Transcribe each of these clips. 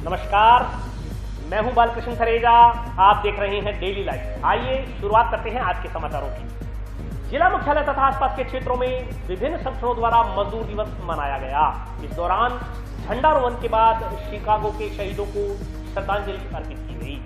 नमस्कार, मैं हूं बालकृष्ण खरेजा। आप देख रहे हैं डेली लाइफ। आइए शुरुआत करते हैं आज के समाचारों की। जिला मुख्यालय तथा आसपास के क्षेत्रों में विभिन्न संगठनों द्वारा मजदूर दिवस मनाया गया। इस दौरान झंडारोहण के बाद शिकागो के शहीदों को श्रद्धांजलि अर्पित की गई।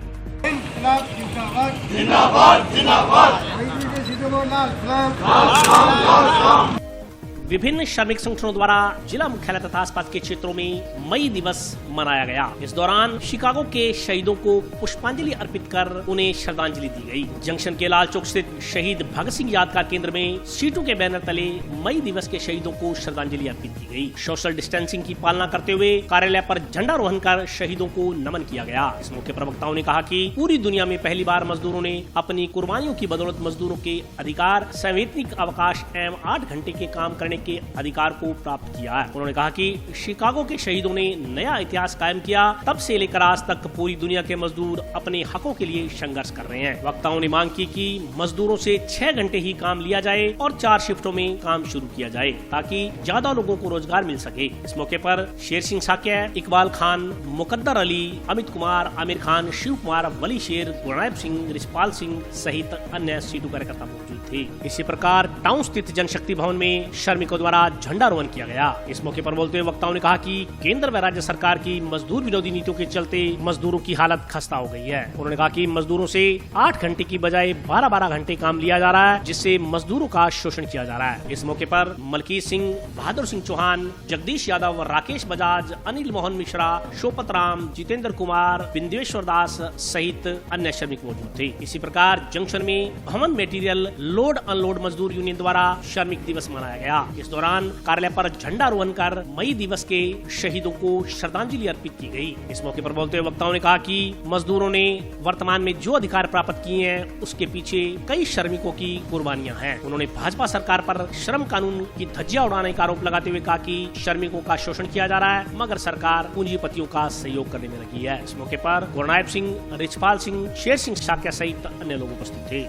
विभिन्न श्रमिक संगठनों द्वारा जिला मुख्यालय तथा आसपास के क्षेत्रों में मई दिवस मनाया गया। इस दौरान शिकागो के शहीदों को पुष्पांजलि अर्पित कर उन्हें श्रद्धांजलि दी गई। जंक्शन के लाल चौक स्थित शहीद भगत सिंह यादगार केंद्र में सीटों के बैनर तले मई दिवस के शहीदों को श्रद्धांजलि अर्पित की गई। सोशल डिस्टेंसिंग की पालना करते हुए कार्यालय पर झंडारोहण कर शहीदों को नमन किया गया। इस मौके पर वक्ताओं ने कहा कि पूरी दुनिया में पहली बार मजदूरों ने अपनी कुर्बानियों की बदौलत मजदूरों के अधिकार, संवैधानिक अवकाश एवं 8 घंटे के काम करने के अधिकार को प्राप्त किया है। उन्होंने कहा कि शिकागो के शहीदों ने नया इतिहास कायम किया। तब से लेकर आज तक पूरी दुनिया के मजदूर अपने हकों के लिए संघर्ष कर रहे हैं। वक्ताओं ने मांग की कि मजदूरों से 6 घंटे ही काम लिया जाए और 4 शिफ्टों में काम शुरू किया जाए ताकि ज्यादा लोगों को रोजगार मिल सके। इस मौके पर शेर सिंह साक्य, इकबाल खान, मुकद्दर अली, अमित कुमार, आमिर खान, शिव कुमार, वली शेर, गुरनायब सिंह, रिचपाल सिंह सहित अन्य सीटू कार्यकर्ता मौजूद थे। इसी प्रकार टाउन स्थित जनशक्ति भवन में श्रमिकों द्वारा झंडारोहण किया गया। इस मौके पर बोलते हुए वक्ताओं ने कहा कि केंद्र व राज्य सरकार की मजदूर विरोधी नीतियों के चलते मजदूरों की हालत खस्ता हो गई है। उन्होंने कहा कि मजदूरों से 8 घंटे की बजाय 12-12 घंटे काम लिया जा रहा है, जिससे मजदूरों का शोषण किया जा रहा है। इस मौके पर मलकीत सिंह, बहादुर सिंह चौहान, जगदीश यादव, राकेश बजाज, अनिल मोहन मिश्रा, शोपत राम, जितेंद्र कुमार, बिंदेश्वर दास सहित अन्य श्रमिक मौजूद थे। इसी प्रकार जंक्शन में भवन मटेरियल लोड अनलोड मजदूर यूनियन द्वारा श्रमिक दिवस मनाया गया। इस दौरान कार्यालय पर झंडारोहण कर मई दिवस के शहीदों को श्रद्धांजलि अर्पित की गई। इस मौके पर बोलते हुए वक्ताओं ने कहा कि मजदूरों ने वर्तमान में जो अधिकार प्राप्त किए हैं उसके पीछे कई श्रमिकों की कुर्बानियां हैं। उन्होंने भाजपा सरकार पर श्रम कानून की धज्जियां उड़ाने का आरोप लगाते हुए कहा कि श्रमिकों का शोषण किया जा रहा है, मगर सरकार पूंजीपतियों का सहयोग करने में लगी है। इस मौके पर गुरनायब सिंह, रिचपाल सिंह, शेर सिंह साक्य सहित अन्य लोग उपस्थित थे।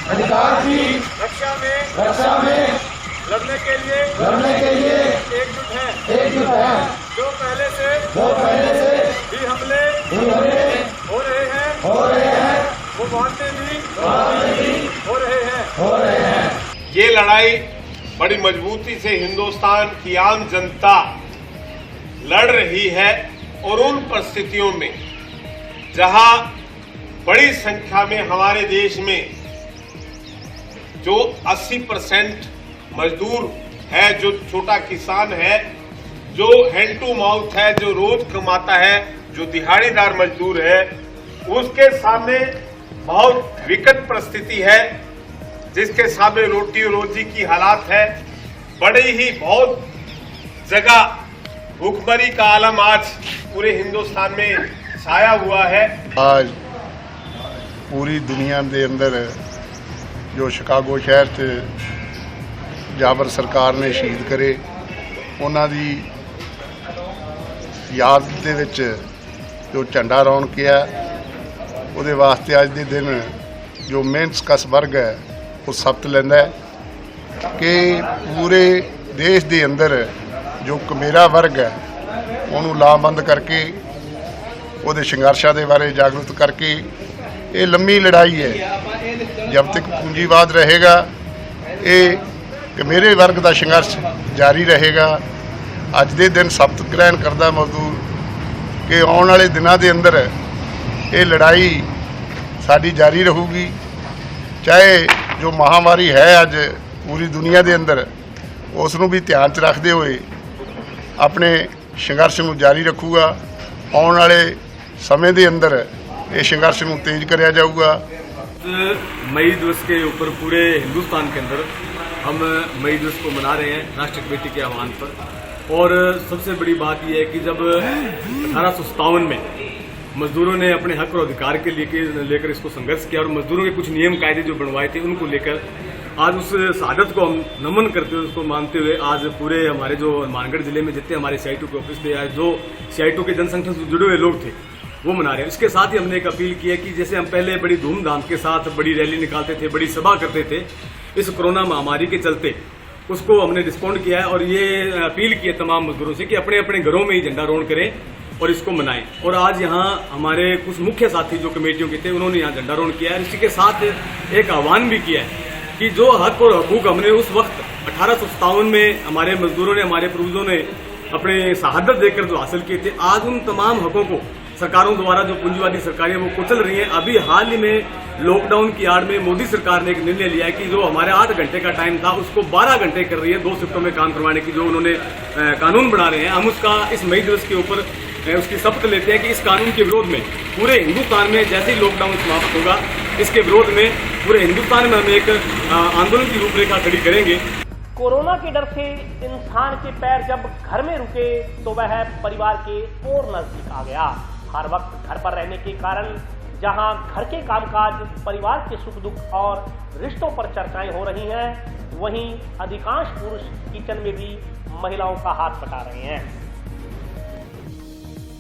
अधिकार की रक्षा में लड़ने के लिए एकजुट है। जो पहले से भी हमले हो रहे हैं वो बाद में भी हो रहे हैं। ये लड़ाई बड़ी मजबूती से हिंदुस्तान की आम जनता लड़ रही है और उन परिस्थितियों में जहां बड़ी संख्या में हमारे देश में जो 80% मजदूर है, जो छोटा किसान है, जो हैंड टू माउथ है, जो रोज कमाता है, जो दिहाड़ीदार मजदूर है, उसके सामने बहुत विकट परिस्थिति है, जिसके सामने रोटी रोजी की हालात है। बड़ी ही बहुत जगह भूखमरी का आलम आज पूरे हिंदुस्तान में छाया हुआ है। आज पूरी दुनिया के अंदर जो शिकागो शहर से जाबर सरकार ने शहीद करे, उन्हों की याद दे विच जो झंडारोहण किया, उहदे वास्ते अज के दिन जो मेहनतकश वर्ग है वो सब्त लैंदा है कि पूरे देश के अंदर जो कमेरा वर्ग है उन्होंने लामबंद करके उहदे संघर्षां दे बारे जागरूक करके ये लंबी लड़ाई है। जब तक पूंजीवाद रहेगा ये कमेरे वर्ग का संघर्ष जारी रहेगा। अज दे दिन सब्त ग्रहण करता मजदूर कि आने वाले दिनों के अंदर ये लड़ाई साड़ी जारी रहूगी, चाहे जो महामारी है अज पूरी दुनिया के अंदर उसनों भी ध्यान च रखते हुए अपने संघर्ष को जारी रखूगा। आने वाले समय के अंदर ये संघर्ष को तेज कराया जाऊगा। मई दिवस के ऊपर पूरे हिंदुस्तान के अंदर हम मई दिवस को मना रहे हैं राष्ट्रीय कमेटी के आह्वान पर। और सबसे बड़ी बात यह है कि जब 1857 में मजदूरों ने अपने हक और अधिकार के लेकर इसको संघर्ष किया और मजदूरों के कुछ नियम कायदे जो बनवाए थे उनको लेकर आज उस शहादत को हम नमन करते हुए, उसको मानते हुए आज पूरे हमारे जो मानगढ़ जिले में जितने हमारे CITU के ऑफिस थे, आज जो CITU के जनसंगठन से जुड़े हुए लोग थे वो मना रहे हैं। इसके साथ ही हमने एक अपील की है कि जैसे हम पहले बड़ी धूमधाम के साथ बड़ी रैली निकालते थे, बड़ी सभा करते थे, इस कोरोना महामारी के चलते उसको हमने रिस्पॉन्ड किया है और ये अपील की है तमाम मजदूरों से कि अपने अपने घरों में ही झंडारोहण करें और इसको मनाएं। और आज यहाँ हमारे कुछ मुख्य साथी जो कमेटियों के थे उन्होंने यहाँ झंडारोहण किया है। इसी के साथ एक आह्वान भी किया है कि जो हक और हकूक हमने उस वक्त 1857 में हमारे मजदूरों ने, हमारे पूर्वजों ने अपने शहादत देकर जो हासिल किए थे, आज उन तमाम हकों को सरकारों द्वारा जो पूंजीवादी सरकारें वो कुचल रही हैं। अभी हाल ही में लॉकडाउन की आड़ में मोदी सरकार ने एक निर्णय लिया है कि जो हमारे 8 घंटे का टाइम था उसको 12 घंटे कर रही है, 2 शिफ्टों में काम करवाने की जो उन्होंने कानून बना रहे हैं। हम उसका इस मई दिवस के ऊपर उसकी शपथ लेते हैं कि इस कानून के विरोध में पूरे हिंदुस्तान में जैसे ही लॉकडाउन समाप्त होगा, इसके विरोध में पूरे हिंदुस्तान में हम एक आंदोलन की रूपरेखा खड़ी करेंगे। कोरोना के डर से इंसान के पैर जब घर में रुके तो वह परिवार के और नजदीक आ गया। हर वक्त घर पर रहने के कारण जहां घर के कामकाज, परिवार के सुख दुख और रिश्तों पर चर्चाएं हो रही हैं, वहीं अधिकांश पुरुष किचन में भी महिलाओं का हाथ बटा रहे हैं।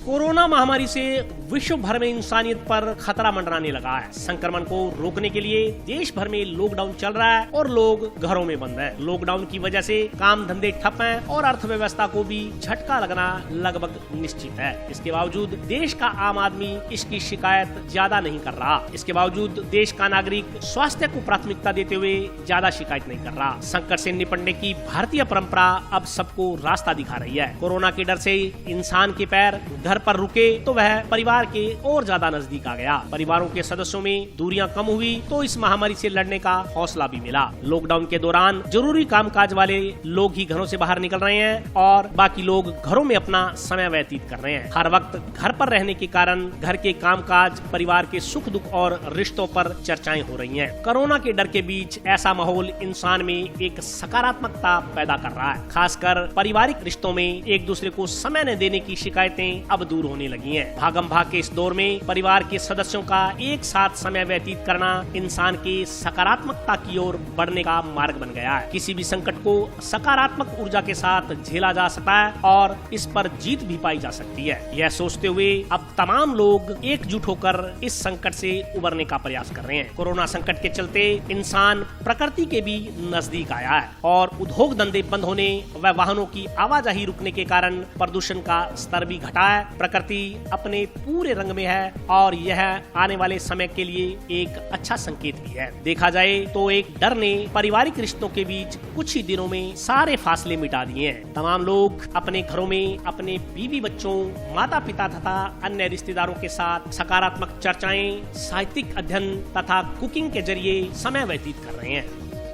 कोरोना महामारी से विश्व भर में इंसानियत पर खतरा मंडराने लगा है। संक्रमण को रोकने के लिए देश भर में लॉकडाउन चल रहा है और लोग घरों में बंद हैं। लॉकडाउन की वजह से काम धंधे ठप हैं और अर्थव्यवस्था को भी झटका लगना लगभग निश्चित है। इसके बावजूद देश का आम आदमी इसकी शिकायत ज्यादा नहीं कर रहा। इसके बावजूद देश का नागरिक स्वास्थ्य को प्राथमिकता देते हुए ज्यादा शिकायत नहीं कर रहा। संकट से निपटने की भारतीय परंपरा अब सबको रास्ता दिखा रही है। कोरोना के डर से इंसान के पैर घर पर रुके तो वह परिवार के और ज्यादा नजदीक आ गया। परिवारों के सदस्यों में दूरियां कम हुई तो इस महामारी से लड़ने का हौसला भी मिला। लॉकडाउन के दौरान जरूरी कामकाज वाले लोग ही घरों से बाहर निकल रहे हैं और बाकी लोग घरों में अपना समय व्यतीत कर रहे हैं। हर वक्त घर पर रहने के कारण घर के कामकाज, परिवार के सुख दुख और रिश्तों पर चर्चाएं हो रही हैं। कोरोना के डर के बीच ऐसा माहौल इंसान में एक सकारात्मकता पैदा कर रहा है। खासकर पारिवारिक रिश्तों में एक दूसरे को समय न देने की शिकायतें अब दूर होने लगी हैं। भागम भाग के इस दौर में परिवार के सदस्यों का एक साथ समय व्यतीत करना इंसान के सकारात्मकता की ओर बढ़ने का मार्ग बन गया है। किसी भी संकट को सकारात्मक ऊर्जा के साथ झेला जा सकता है और इस पर जीत भी पाई जा सकती है। यह सोचते हुए अब तमाम लोग एकजुट होकर इस संकट से उबरने का प्रयास कर रहे हैं। कोरोना संकट के चलते इंसान प्रकृति के भी नजदीक आया है और उद्योग धंधे बंद होने व वाहनों की आवाजाही रुकने के कारण प्रदूषण का स्तर भी घटा है। प्रकृति अपने पूरे रंग में है और यह आने वाले समय के लिए एक अच्छा संकेत भी है। देखा जाए तो एक डर ने पारिवारिक रिश्तों के बीच कुछ ही दिनों में सारे फासले मिटा दिए हैं। तमाम लोग अपने घरों में अपने बीवी बच्चों, माता पिता तथा अन्य रिश्तेदारों के साथ सकारात्मक चर्चाएं, साहित्यिक अध्ययन तथा कुकिंग के जरिए समय व्यतीत कर रहे हैं।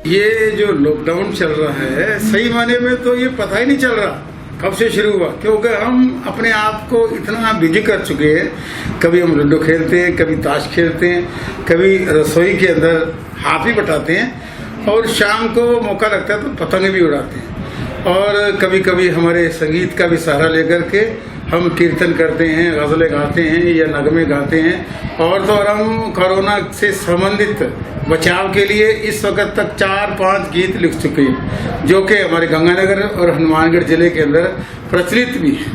ये जो लॉकडाउन चल रहा है, सही माने में तो ये पता ही नहीं चल रहा कब से शुरू हुआ, क्योंकि हम अपने आप को इतना बिजी कर चुके हैं। कभी हम लूडो खेलते हैं, कभी ताश खेलते हैं, कभी रसोई के अंदर हाथ भी बटाते हैं और शाम को मौका लगता है तो पतंग भी उड़ाते हैं। और कभी कभी हमारे संगीत का भी सहारा लेकर के हम कीर्तन करते हैं, गज़लें गाते हैं या नगमे गाते हैं। और तो और हम कोरोना से संबंधित बचाव के लिए इस वक्त तक 4-5 गीत लिख चुके हैं, जो कि हमारे गंगानगर और हनुमानगढ़ जिले के अंदर प्रचलित भी है।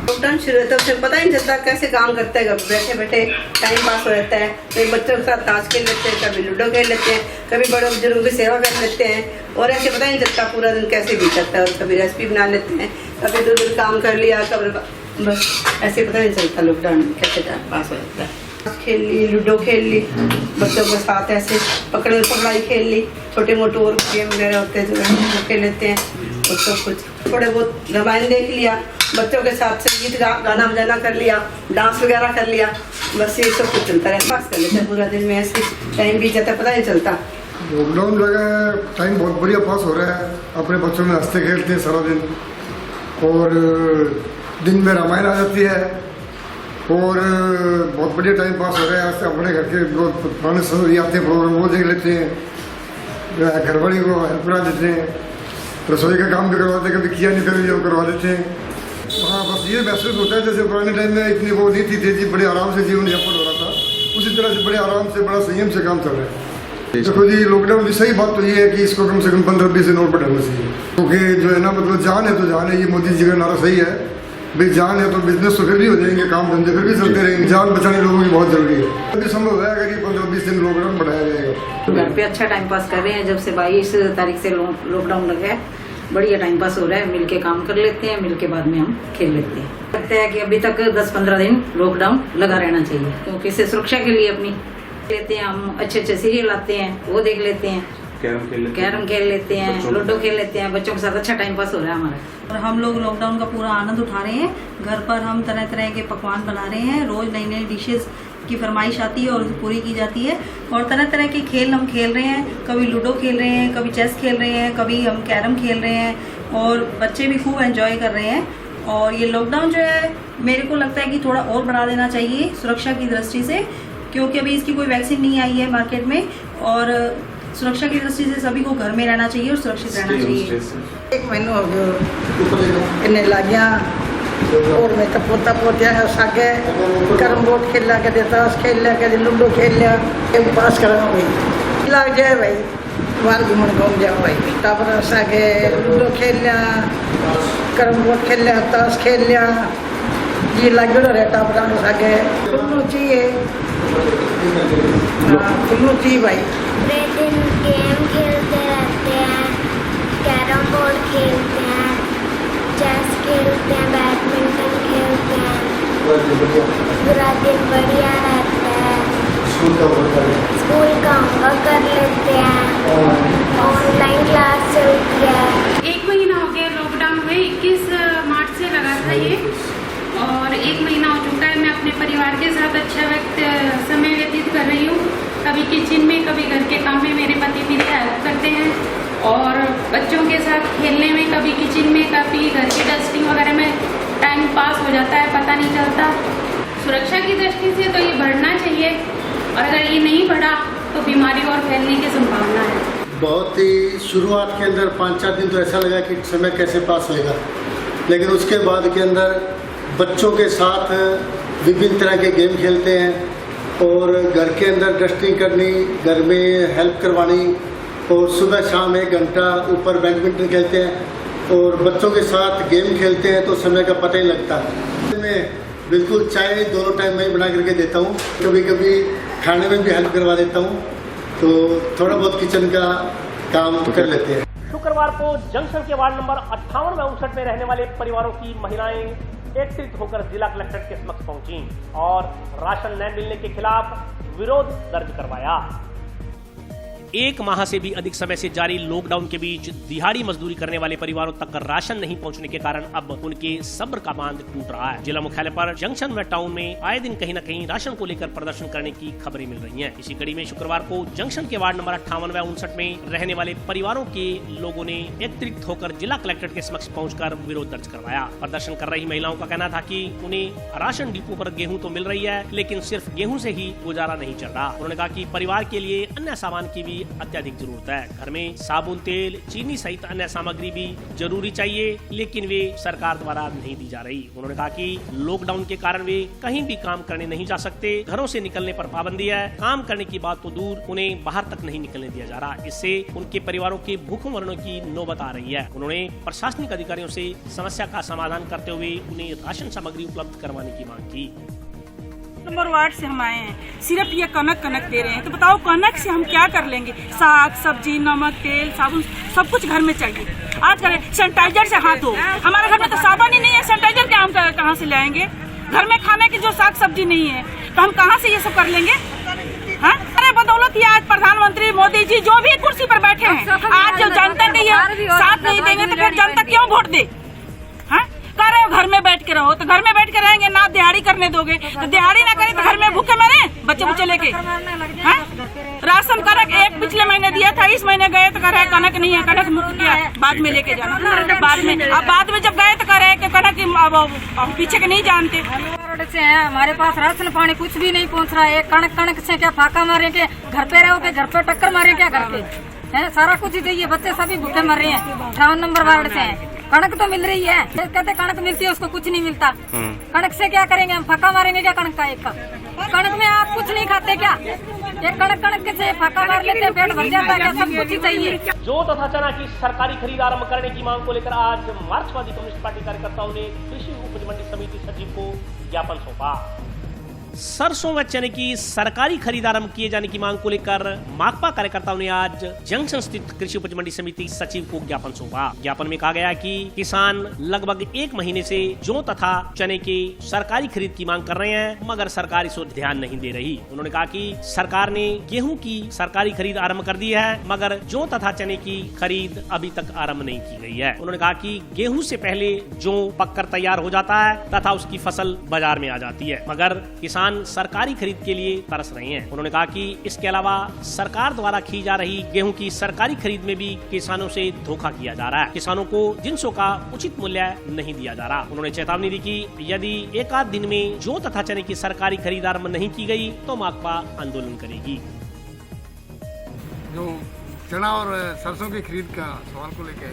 लॉकडाउन शुरू होता है उसे पता ही नहीं चलता कैसे काम करते हैं। बैठे बैठे टाइम पास हो जाता है। कभी बच्चों के साथ ताश खेल लेते हैं, कभी लूडो खेल लेते हैं, कभी बड़े बुजुर्गों की सेवा कर लेते हैं और ऐसे पता ही नहीं चलता पूरा दिन कैसे बीत जाता है। और कभी रेसिपी बना लेते हैं, कभी दूर काम कर लिया, कभी बस ऐसे पता नहीं चलता लॉकडाउन कैसे टाइम पास हो जाता है। खेल ली, लूडो खेल ली, बच्चों के साथ ऐसे पकड़न पकड़ाई खेल ली, छोटे मोटे और गेम वगैरह होते हैं जो वो खेल लेते हैं और सब कुछ। थोड़े बहुत रामायण देख लिया, बच्चों के साथ संगीत गाना बजाना कर लिया, डांस वगैरह कर लिया, बस ये सब कुछ चलता रहता है। पास कर लेते हैं पूरा दिन में, ऐसे टाइम बीत जाता है पता नहीं चलता। लॉकडाउन लगा टाइम बहुत बढ़िया पास हो रहा है। अपने बच्चों में हंसते खेलते हैं सारा दिन और दिन में रामायण आ जाती है और बहुत बढ़िया टाइम पास हो रहा है। अपने घर के पुराने सदस्य आते हैं, प्रोग्राम वो देख लेते हैं, घरवाली को हेल्प करा देते हैं, रसोई का काम भी करवाते हैं, कभी किया नहीं कभी जो करवा देते हैं। हाँ, बस ये महसूस होता है जैसे पुराने टाइम में इतनी वो नहीं थी जी, बड़े आराम से जीवन यापन हो रहा था, उसी तरह से बड़े आराम से बड़ा संयम से काम चल रहा है। देखो जी, लॉकडाउन की सही बात तो ये है कि इसको कम से कम 15-20 दिन और बढ़ाना चाहिए, क्योंकि जो है ना मतलब जान है तो जान है। ये मोदी जी का नारा सही है भाई जान है तो बिजनेस तो फिर भी हो जाएंगे, काम धंधे फिर भी चलते रहेंगे, जान बचाने लोगों की बहुत जरूरी है। यदि संभव है अगर ये 15-20 दिन लॉकडाउन बढ़ाया जाएगा। घर पे अच्छा टाइम पास कर रहे हैं, जब से 22 तारीख से लॉकडाउन लगा है, बढ़िया टाइम पास हो रहा है। मिलके काम कर लेते हैं, मिलके बाद में हम खेल लेते हैं। लगता है कि अभी तक 10-15 दिन लॉकडाउन लगा रहना चाहिए, क्योंकि इससे सुरक्षा के लिए अपनी लेते हैं हम, अच्छे सीरियल आते हैं वो देख लेते हैं, कैरम खेल लेते हैं, लूडो खेल लेते हैं, बच्चों के साथ अच्छा टाइम पास हो रहा है हमारा। और हम लोग लॉकडाउन का पूरा आनंद उठा रहे हैं। घर पर हम तरह तरह के पकवान बना रहे हैं, रोज नई नई डिशेस की फरमाइश आती है और पूरी की जाती है। और तरह तरह के खेल हम खेल रहे हैं, कभी लूडो खेल रहे हैं, कभी चेस खेल रहे हैं, कभी हम कैरम खेल रहे हैं, और बच्चे भी खूब एंजॉय कर रहे हैं। और ये लॉकडाउन जो है मेरे को लगता है कि थोड़ा और बढ़ा देना चाहिए सुरक्षा की दृष्टि से, क्योंकि अभी इसकी कोई वैक्सीन नहीं आई है मार्केट में, और सुरक्षा की दृष्टि से सभी को घर में रहना चाहिए और सुरक्षित रहना चाहिए। 1 महीना हो गया इन्हें लागिया, और मैं तो पोता पोतिया है सागे कैरम बोर्ड खेल लिया, कभी ताश खेल लिया, कभी लूडो खेल लिया, पास करा भाई लग जाए भाई, बाहर घूम जाओ भाई। टापर सागे लूडो खेल लिया, कैरम बोर्ड खेल लिया, ताश खेल लिया, ये लगे रहे टापर सागे खुलना चाहिए, खुलना चाहिए भाई। पूरे दिन गेम खेलते रहते हैं, कैरम बोर्ड खेलते हैं, चेस खेलते हैं, बैडमिंटन खेलते हैं, पूरा दिन बढ़िया रहता है। स्कूल का होमवर्क कर लेते हैं, ऑनलाइन क्लास चलती है। 1 महीना हो गया लॉकडाउन हुए, 21 मार्च से लगा था ये, और 1 महीना हो चुका है। मैं अपने परिवार के साथ अच्छा समय व्यतीत कर रही हूँ। कभी किचन में, कभी घर के काम में मेरे पति मेरी हेल्प करते हैं, और बच्चों के साथ खेलने में, कभी किचन में, कभी घर की डस्टिंग वगैरह में टाइम पास हो जाता है, पता नहीं चलता। सुरक्षा की दृष्टि से तो ये बढ़ना चाहिए, और अगर ये नहीं बढ़ा तो बीमारी और फैलने की संभावना है। बहुत ही शुरुआत के अंदर 5-4 दिन तो ऐसा लगा कि समय कैसे पास होएगा, लेकिन उसके बाद के अंदर बच्चों के साथ विभिन्न तरह के गेम खेलते हैं, और घर के अंदर डस्टिंग करनी, घर में हेल्प करवानी, और सुबह शाम 1 घंटा ऊपर बैडमिंटन खेलते हैं, और बच्चों के साथ गेम खेलते हैं तो समय का पता ही लगता है। मैं बिल्कुल चाय दोनों टाइम में ही बना करके देता हूँ, कभी कभी खाने में भी हेल्प करवा देता हूँ, तो थोड़ा बहुत किचन का काम कर लेते हैं। शुक्रवार को जंक्शन के वार्ड नंबर 58 व 59 में रहने वाले परिवारों की महिलाएं एकत्रित होकर जिला कलेक्टर के समक्ष पहुंची और राशन न मिलने के खिलाफ विरोध दर्ज करवाया। 1 माह से भी अधिक समय से जारी लॉकडाउन के बीच दिहाड़ी मजदूरी करने वाले परिवारों तक राशन नहीं पहुंचने के कारण अब उनके सब्र का बांध टूट रहा है। जिला मुख्यालय पर जंक्शन व टाउन में आए दिन कहीं न कहीं राशन को लेकर प्रदर्शन करने की खबरें मिल रही हैं। इसी कड़ी में शुक्रवार को जंक्शन के वार्ड नंबर 58 व 59 में रहने वाले परिवारों के लोगों ने एकत्रित होकर जिला कलेक्टर के समक्ष पहुंचकर विरोध दर्ज करवाया। प्रदर्शन कर रही महिलाओं का कहना था कि उन्हें राशन डिपो पर गेहूं तो मिल रही है, लेकिन सिर्फ गेहूं से ही गुजारा नहीं चल रहा। उन्होंने कहा कि परिवार के लिए अन्य सामान की भी अत्यधिक जरूरत है। घर में साबुन, तेल, चीनी सहित अन्य सामग्री भी जरूरी चाहिए, लेकिन वे सरकार द्वारा नहीं दी जा रही। उन्होंने कहा कि लॉकडाउन के कारण वे कहीं भी काम करने नहीं जा सकते, घरों से निकलने पर पाबंदी है, काम करने की बात तो दूर, उन्हें बाहर तक नहीं निकलने दिया जा रहा। इससे उनके परिवारों के भूखों मरने की नौबत आ रही है। उन्होंने प्रशासनिक अधिकारियों से समस्या का समाधान करते हुए उन्हें राशन सामग्री उपलब्ध करवाने की मांग की। नंबर वार्ड से हम आए हैं, सिर्फ ये कनक दे रहे हैं, तो बताओ कनक से हम क्या कर लेंगे? साग सब्जी, नमक, तेल, साबुन सब कुछ घर में चाहिए। आज करें सैनिटाइजर से हाथ धो, हमारे घर में तो साबुन ही नहीं है, सैनिटाइजर क्या हम कहाँ से लाएंगे? घर में खाने की जो साग सब्जी नहीं है तो हम कहाँ से ये सब कर लेंगे? हाँ? अरे बदौलत ही आज प्रधानमंत्री मोदी जी जो भी कुर्सी पर बैठे हैं, आज जो जनता के ये साथ नहीं देंगे तो फिर जनता क्यों वोट दे? कह रहे हो घर में बैठ के रहो, तो घर में बैठ के रहेंगे ना, दिहाड़ी करने दोगे तो दिहाड़ी ना करें तो घर में भूखे मरे बच्चे लेके। राशन कनक एक पिछले महीने दिया था, इस महीने गए तो कह रहे कनक नहीं है, कनक मुक्त किया, बाद में लेके जाना। बाद में जब गए तो कह रहे कि कनक अब पीछे के नहीं जानते से है। हमारे पास राशन पानी कुछ भी नहीं पहुंच रहा है। कणक से क्या फाका मारेंगे? घर पे रहोगे, घर पे टक्कर मारे क्या? घर पे है सारा कुछ ही चाहिए, बच्चे सभी भूखे मर रहे हैं। 58 नंबर वार्ड से है, कणक तो मिल रही है, कहते कणक मिलती है, उसको कुछ नहीं मिलता। कणक से क्या करेंगे हम? फाका मारेंगे क्या कणक का? एक का कणक में आप कुछ नहीं खाते क्या? एक कड़क कड़क से फाका मार लेते हैं, पेट भर जाता है, सब कुछ ही चाहिए। जो तथा चना की सरकारी खरीद आरंभ करने की मांग को लेकर आज मार्क्सवादी कम्युनिस्ट पार्टी कार्यकर्ताओं ने कृषि उपज मंडी समिति सचिव को ज्ञापन सौंपा। सरसों व चने की सरकारी खरीद आरंभ किए जाने की मांग को लेकर माकपा कार्यकर्ताओं ने आज जंक्शन स्थित कृषि उपज मंडी समिति सचिव को ज्ञापन सौंपा। ज्ञापन में कहा गया कि किसान लगभग 1 महीने से जौ तथा चने की सरकारी खरीद की मांग कर रहे हैं, मगर सरकार इस ओर ध्यान नहीं दे रही। उन्होंने कहा कि सरकार ने गेहूं की सरकारी खरीद आरंभ कर दी है, मगर जौ तथा चने की खरीद अभी तक आरंभ नहीं की गई है। उन्होंने कहा कि गेहूं से पहले जौ पककर तैयार हो जाता है तथा उसकी फसल बाजार में आ जाती है, मगर किसान सरकारी खरीद के लिए तरस रहे हैं। उन्होंने कहा कि इसके अलावा सरकार द्वारा की जा रही गेहूं की सरकारी खरीद में भी किसानों से धोखा किया जा रहा है। किसानों को जिंसों का उचित मूल्य नहीं दिया जा रहा। उन्होंने चेतावनी दी कि यदि एक आध दिन में जौ तथा चने की सरकारी खरीद आरंभ नहीं की गई तो माकपा आंदोलन करेगी। जो चना और सरसों की खरीद का सवाल को लेकर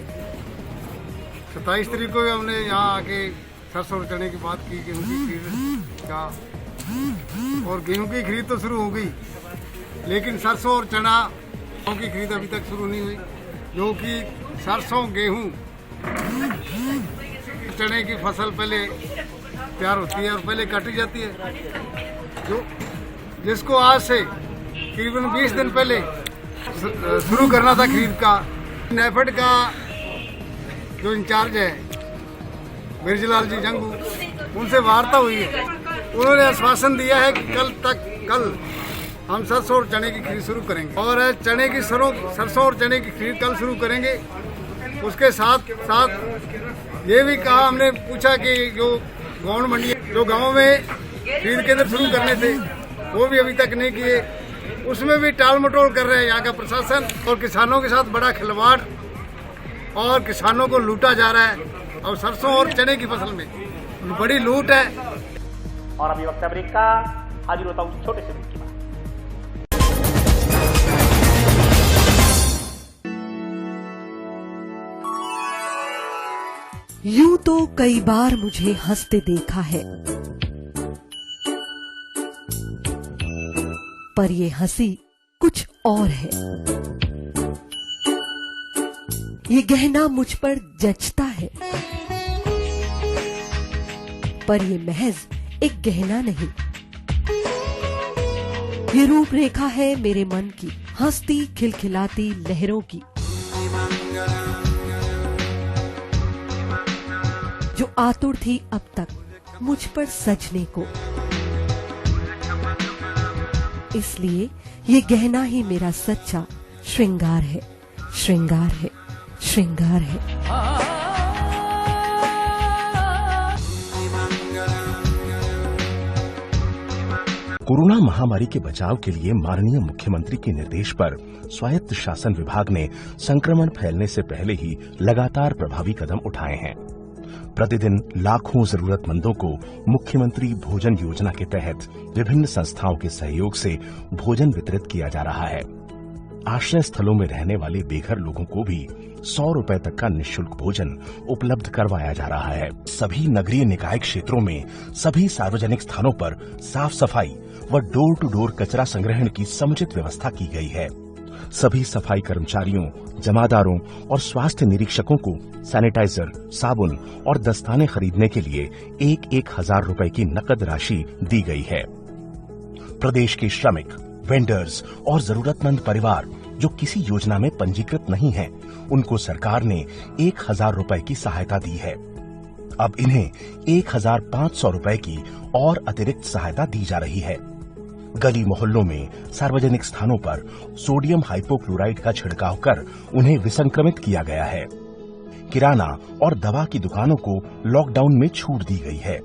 27 तारीख को हमने यहाँ आके सरसों और चने की बात की, गेहूं की खरीद का, और गेहूं की खरीद तो शुरू हो गई, लेकिन सरसों और चना की खरीद अभी तक शुरू नहीं हुई। जो कि सरसों, गेहूं, चने की फसल पहले तैयार होती है और पहले काटी जाती है, जो जिसको आज से करीबन 20 दिन पहले शुरू करना था खरीद का। नेफेड का जो इंचार्ज है बिरजलाल जी जंगू, उनसे वार्ता हुई है। उन्होंने आश्वासन दिया है कि कल हम सरसों और चने की खरीद शुरू करेंगे, और चने की सरसों और चने की खरीद कल शुरू करेंगे। उसके साथ साथ ये भी कहा, हमने पूछा कि जो गौण मंडी जो गाँव में खरीद केंद्र शुरू करने थे वो भी अभी तक नहीं किए, उसमें भी टाल मटोल कर रहे हैं यहाँ का प्रशासन, और किसानों के साथ बड़ा खिलवाड़ और किसानों को लूटा जा रहा है। और सरसों और चने की फसल में बड़ी लूट है। और अभी वक्त ब्रेक का, हाजिर होता हूँ छोटे से ब्रेक के बाद। यूं तो कई बार मुझे हंसते देखा है, पर ये हंसी कुछ और है। ये गहना मुझ पर जचता है, पर ये महज एक गहना नहीं, ये रूपरेखा है मेरे मन की, हंसती खिलखिलाती लहरों की, जो आतुर थी अब तक मुझ पर सजने को। इसलिए ये गहना ही मेरा सच्चा श्रृंगार है, श्रृंगार है, श्रृंगार है। कोरोना महामारी के बचाव के लिए माननीय मुख्यमंत्री के निर्देश पर स्वायत्त शासन विभाग ने संक्रमण फैलने से पहले ही लगातार प्रभावी कदम उठाए हैं। प्रतिदिन लाखों जरूरतमंदों को मुख्यमंत्री भोजन योजना के तहत विभिन्न संस्थाओं के सहयोग से भोजन वितरित किया जा रहा है। आश्रय स्थलों में रहने वाले बेघर लोगों को भी 100 रुपए तक का निःशुल्क भोजन उपलब्ध करवाया जा रहा है। सभी नगरीय निकाय क्षेत्रों में सभी सार्वजनिक स्थानों पर साफ सफाई व डोर टू डोर कचरा संग्रहण की समुचित व्यवस्था की गई है। सभी सफाई कर्मचारियों, जमादारों और स्वास्थ्य निरीक्षकों को सैनिटाइजर, साबुन और दस्ताने खरीदने के लिए 1,000 रुपए की नकद राशि दी गई है। प्रदेश के श्रमिक, वेंडर्स और जरूरतमंद परिवार जो किसी योजना में पंजीकृत नहीं हैं, उनको सरकार ने 1,000 रुपए की सहायता दी है। अब इन्हें 1,500 रुपए की और अतिरिक्त सहायता दी जा रही है। गली मोहल्लों में सार्वजनिक स्थानों पर सोडियम हाइपोक्लोराइड का छिड़काव कर उन्हें विसंक्रमित किया गया है। किराना और दवा की दुकानों को लॉकडाउन में छूट दी गई है।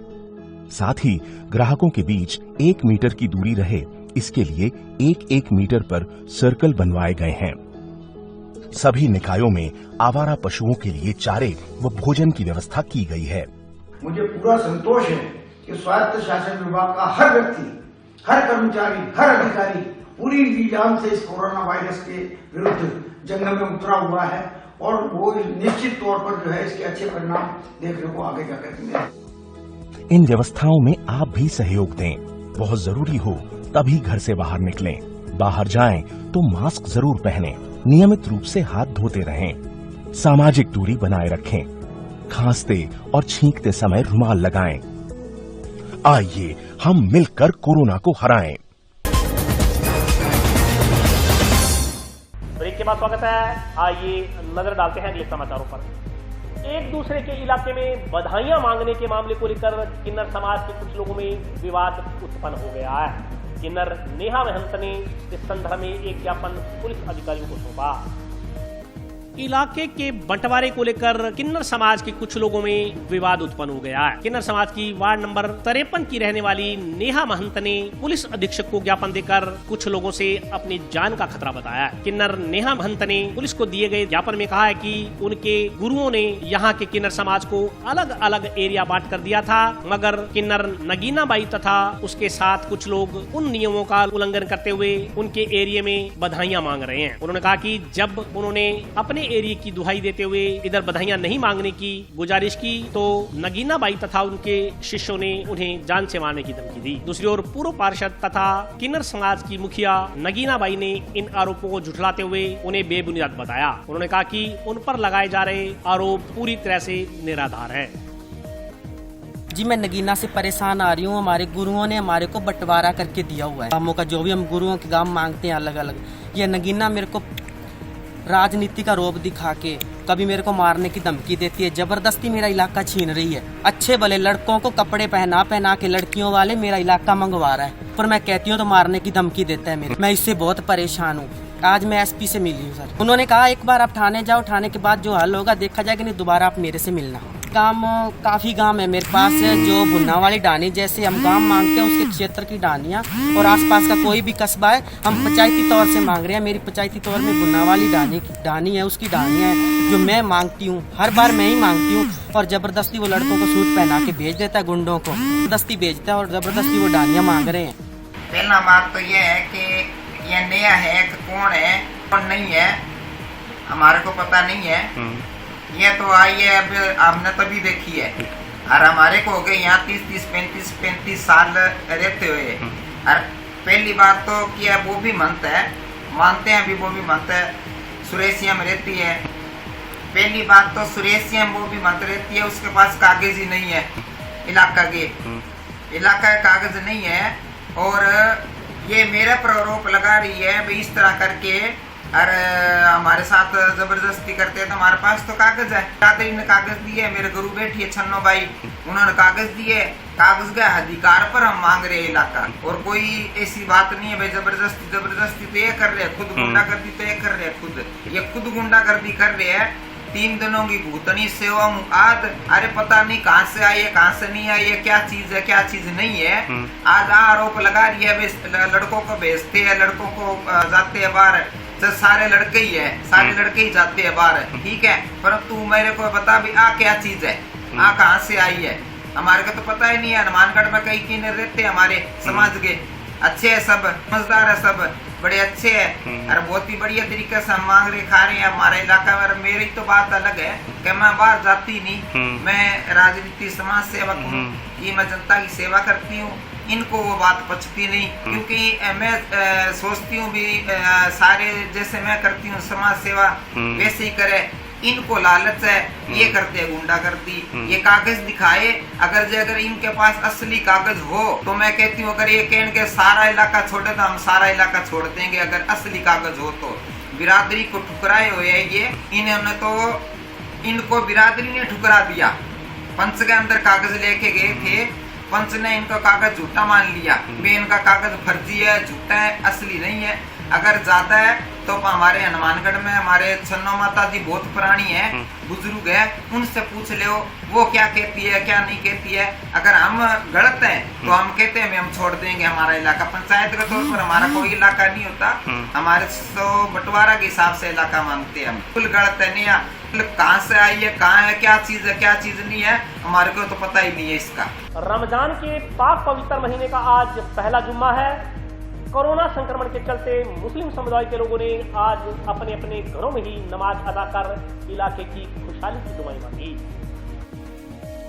साथ ही ग्राहकों के बीच 1 मीटर की दूरी रहे, इसके लिए 1-1 मीटर पर सर्कल बनवाए गए हैं। सभी निकायों में आवारा पशुओं के लिए चारे व भोजन की व्यवस्था की गई है। मुझे पूरा संतोष है कि स्वायत्त शासन विभाग का हर व्यक्ति, हर कर्मचारी, हर अधिकारी पूरी जी-जान से इस कोरोना वायरस के विरुद्ध जंग में उतरा हुआ है, और वो निश्चित तौर पर जो है इसके अच्छे परिणाम देखने को आगे जाकर मिलेंगे। इन व्यवस्थाओं में आप भी सहयोग दें। बहुत जरूरी हो तभी घर से बाहर निकलें। बाहर जाएं तो मास्क जरूर पहनें, नियमित रूप से हाथ धोते रहें, सामाजिक दूरी बनाए रखें, खांसते और छींकते समय रुमाल लगाएं। आइए हम मिलकर कोरोना को हराएं। ब्रेक के बाद स्वागत है। आइए नजर डालते हैं अगले समाचारों पर। एक दूसरे के इलाके में बधाइयां मांगने के मामले को लेकर किन्नर समाज के कुछ लोगों में विवाद उत्पन्न हो गया है। किन्नर नेहा महंत ने इस संदर्भ में एक ज्ञापन पुलिस अधिकारियों को सौंपा। इलाके के बंटवारे को लेकर किन्नर समाज के कुछ लोगों में विवाद उत्पन्न हो गया है। किन्नर समाज की वार्ड नंबर 53 की रहने वाली नेहा महंत ने पुलिस अधीक्षक को ज्ञापन देकर कुछ लोगों से अपनी जान का खतरा बताया है। किन्नर नेहा महंत ने पुलिस को दिए गए ज्ञापन में कहा है कि उनके गुरुओं ने यहाँ के किन्नर समाज को अलग अलग एरिया बांट कर दिया था, मगर किन्नर नगीना बाई तथा उसके साथ कुछ लोग उन नियमों का उल्लंघन करते हुए उनके एरिया में बधाइयां मांग रहे हैं। उन्होंने कहा कि जब उन्होंने अपने एरिया की दुहाई देते हुए इधर बधाइयां नहीं मांगने की गुजारिश की तो नगीना बाई तथा उनके शिष्यों ने उन्हें जान से मारने की धमकी दी। दूसरी ओर पूर्व पार्षद तथा किन्नर समाज की मुखिया नगीना बाई ने इन आरोपों को झुठलाते हुए उन्हें बेबुनियाद बताया। उन्होंने कहा कि उन पर लगाए जा रहे आरोप पूरी तरह से निराधार है। जी मैं नगीना से परेशान आ रही हूँ। हमारे गुरुओं ने हमारे को बंटवारा करके दिया हुआ है कामों का, जो भी हम गुरुओं के काम मांगते हैं अलग अलग। ये नगीना मेरे को राजनीति का रोब दिखा के कभी मेरे को मारने की धमकी देती है, जबरदस्ती मेरा इलाका छीन रही है। अच्छे भले लड़कों को कपड़े पहना पहना के लड़कियों वाले मेरा इलाका मंगवा रहा है, पर मैं कहती हूँ तो मारने की धमकी देता है मेरे। मैं इससे बहुत परेशान हूँ। आज मैं एसपी से मिली हूँ सर। उन्होंने कहा एक बार आप थाने जाओ, थाने के बाद जो हल होगा देखा जाएगा, नहीं दोबारा आप मेरे से मिलना। काम काफी गांव है मेरे पास है, जो भुन्ना वाली डानी जैसे हम गांव मांगते हैं उसके क्षेत्र की डानियाँ और आसपास का कोई भी कस्बा है हम पंचायती तौर से मांग रहे हैं। मेरी पंचायती तौर में भुन्ना वाली डानी है, उसकी डानियाँ है जो मैं मांगती हूँ, हर बार मैं ही मांगती हूँ। और जबरदस्ती वो लड़कों को सूट पहना के भेज देता है, गुंडों को जबरदस्ती भेजता है और जबरदस्ती वो डानियाँ मांग रहे हैं। पहला बात तो ये है कि ये नया है कि कौन है कौन नहीं है हमारे को पता नहीं है। ये तो आई है अब हमने तभी देखी है और हमारे को हो गए यहाँ 30-35 साल रहते हुए। और पहली बात तो क्या वो भी मानते हैं अभी वो भी मानते है सुरेशिया में रहती है। पहली बात तो सुरेशिया में वो भी मानते रहती है, उसके पास कागज ही नहीं है, इलाका का कागज नहीं है। और ये मेरे पर आरोप लगा रही है भाई इस तरह करके और हमारे साथ जबरदस्ती करते हैं। तो हमारे पास तो कागज है, दादाजी ने कागज दिए, मेरे गुरु बैठी है छन्नो भाई, उन्होंने कागज दिए, कागज का अधिकार पर हम मांग रहे हैं इलाका। और कोई ऐसी बात नहीं है भाई जबरदस्ती तो ये कर रहे हैं, खुद गुंडागर्दी तो ये कर रहे हैं, ये खुद गुंडागर्दी कर रहे हैं। 3 दिनों की भूतनी सेवा मुआद, अरे पता नहीं कहाँ से आई है कहाँ से नहीं आई है, क्या चीज है क्या चीज नहीं है। आज आरोप लगा रही है लड़कों को भेजते हैं, लड़कों को जाते हैं बाहर, तो सारे लड़के ही है, सारे लड़के ही जाते हैं बाहर, ठीक है। परंतु मेरे को बता भी आ क्या चीज है, आ कहाँ से आई है, हमारे को तो पता ही नहीं है। हनुमानगढ़ में कई किन्नर रहते हैं हमारे समाज के, अच्छे है सब, समझदार है सब, बड़े अच्छे हैं और बहुत ही बढ़िया तरीके से हम मांग रहे खा रहे हैं हमारे इलाका में। मेरी तो बात अलग है कि मैं बाहर जाती नहीं, मैं राजनीति समाज सेवक हूँ, ये मैं जनता की सेवा करती हूँ। इनको वो बात पचती नहीं, क्योंकि मैं सोचती हूँ भी सारे जैसे मैं करती हूँ समाज सेवा वैसे ही करे। इनको लालच है, ये करते हैं गुंडागर्दी, ये कागज दिखाए। अगर इनके पास असली कागज हो तो मैं कहती हूँ अगर ये कह के सारा इलाका छोड़े तो हम सारा इलाका छोड़ देंगे, अगर असली कागज हो तो। बिरादरी को ठुकराए हुए ये, इन्होंने तो इनको बिरादरी ने ठुकरा दिया। पंच के अंदर कागज लेके गए थे, पंच ने इनका कागज झूठा मान लिया, वे इनका कागज फर्जी है, झूठा है, असली नहीं है। अगर ज्यादा है तो हमारे हनुमानगढ़ में हमारे छन्नो माता जी बहुत पुरानी है, बुजुर्ग है, उनसे पूछ लो वो क्या कहती है क्या नहीं कहती है। अगर हम गलत हैं तो हम कहते हैं हम छोड़ देंगे हमारा इलाका। पंचायत के तौर पर हमारा कोई इलाका नहीं होता, हमारे तो बंटवारा के हिसाब से इलाका मांगते हैं हम। बिल्कुल गलत है, नहीं कहाँ से आई है, कहाँ है, क्या चीज है क्या चीज नहीं है, हमारे को तो पता ही नहीं है इसका। रमजान के पाक पवित्र महीने का आज पहला जुम्मा है। कोरोना संक्रमण के चलते मुस्लिम समुदाय के लोगों ने आज अपने अपने घरों में ही नमाज अदा कर इलाके की खुशहाली की दुआएं मांगी।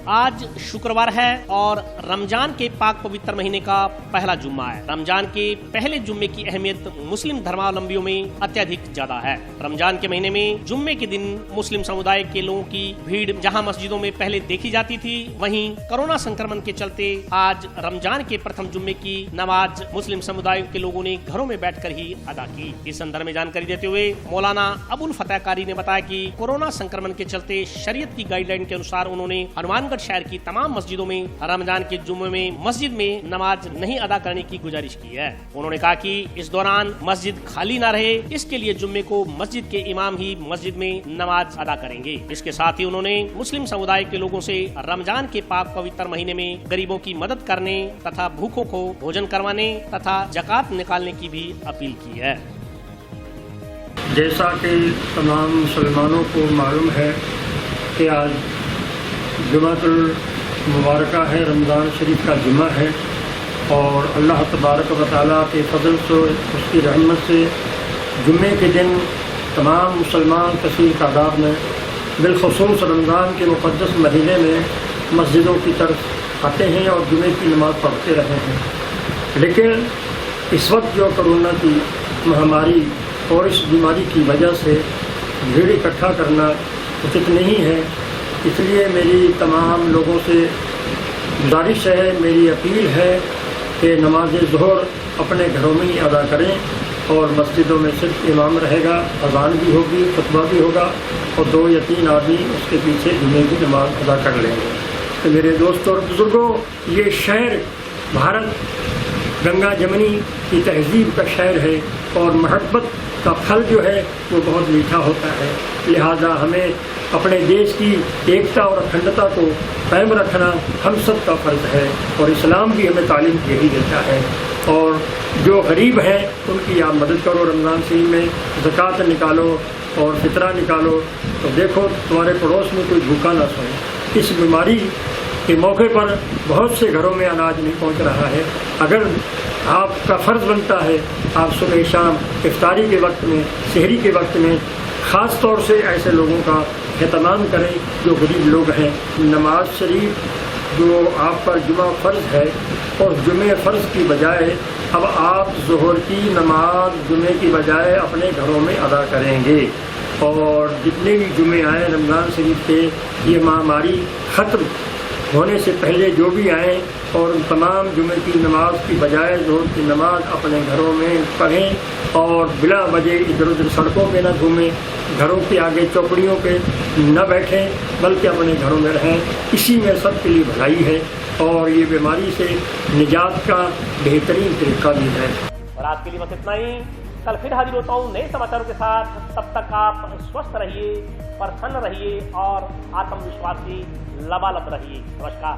आज शुक्रवार है और रमजान के पाक पवित्र महीने का पहला जुम्मा है। रमजान के पहले जुम्मे की अहमियत मुस्लिम धर्मावलंबियों में अत्यधिक ज्यादा है। रमजान के महीने में जुम्मे के दिन मुस्लिम समुदाय के लोगों की भीड़ जहां मस्जिदों में पहले देखी जाती थी, वहीं कोरोना संक्रमण के चलते आज रमजान के प्रथम जुम्मे की नमाज मुस्लिम समुदाय के लोगों ने घरों में बैठकर ही अदा की। इस संदर्भ में जानकारी देते हुए मौलाना अबुल फतेह कारी ने बताया कि कोरोना संक्रमण के चलते शरीयत की गाइडलाइन के अनुसार उन्होंने हनुमानगढ़ शहर की तमाम मस्जिदों में रमजान के जुम्मे में मस्जिद में नमाज नहीं अदा करने की गुजारिश की है। उन्होंने कहा कि इस दौरान मस्जिद खाली न रहे, इसके लिए जुम्मे को मस्जिद के इमाम ही मस्जिद में नमाज अदा करेंगे। इसके साथ ही उन्होंने मुस्लिम समुदाय के लोगों से रमजान के पाक पवित्र महीने में गरीबों की मदद करने तथा भूखों को भोजन करवाने तथा ज़कात निकालने की भी अपील की है। जैसा कि तमाम मुसलमानों को मालूम है कि आज जुमातुल मुबारक है, रमज़ान शरीफ का जुमा है और अल्लाह तबारक व तआला के फजल से, उसकी रहमत से जुम्मे के दिन तमाम मुसलमान कसीर तादाद में बिलखुसूस रमज़ान के मुक़द्दस महीने में मस्जिदों की तरफ आते हैं और जुमे की नमाज़ पढ़ते रहे हैं। लेकिन इस वक्त जो कोरोना की महामारी और इस बीमारी की वजह से भीड़ इकट्ठा करना उचित नहीं है, इसलिए मेरी तमाम लोगों से गुजारिश है, मेरी अपील है कि नमाज ज़ोहर अपने घरों में ही अदा करें और मस्जिदों में सिर्फ इमाम रहेगा, अज़ान भी होगी, खुतबा भी होगा और 2 या 3 आदमी उसके पीछे जुमे की नमाज अदा कर लेंगे। तो मेरे दोस्तों और बुजुर्गों, ये शहर भारत गंगा जमनी की तहजीब का शहर है और मोहब्बत का फल जो है वो बहुत मीठा होता है। लिहाजा हमें अपने देश की एकता और अखंडता को कायम रखना हम सब का फ़र्ज़ है और इस्लाम भी हमें तालीम यही देता है। और जो गरीब हैं उनकी आप मदद करो, रमज़ान शरीफ में ज़कात निकालो और फितरा निकालो। तो देखो तुम्हारे पड़ोस में कोई भूखा ना सोए। इस बीमारी के मौके पर बहुत से घरों में अनाज नहीं पहुंच रहा है। अगर आपका फ़र्ज़ बनता है आप सुबह शाम इफ्तारी के वक्त में, सहरी के वक्त में ख़ास तौर से ऐसे लोगों का एहतमाम करें जो गरीब लोग हैं। नमाज शरीफ जो आप पर जुमा फ़र्ज़ है और जुमे फ़र्ज़ की बजाय अब आप ज़ोहर की नमाज जुमे की बजाय अपने घरों में अदा करेंगे और जितने भी जुमे आए रमज़ान शरीफ के, ये महामारी ख़त्म होने से पहले जो भी आए और तमाम जुमे की नमाज की बजाय ज़ोहर की नमाज अपने घरों में पढ़ें और बिला वजह इधर उधर सड़कों पे न घूमें, घरों के आगे चौकड़ियों पे न बैठें बल्कि अपने घरों में रहें। इसी में सबके लिए भलाई है और ये बीमारी से निजात का बेहतरीन तरीका भी है। और आज के लिए बस इतना ही। कल फिर हाजिर होता हूँ नए समाचारों के साथ। तब तक आप स्वस्थ रहिए, प्रसन्न रहिए और आत्मविश्वास की लबालब रहिए। नमस्कार।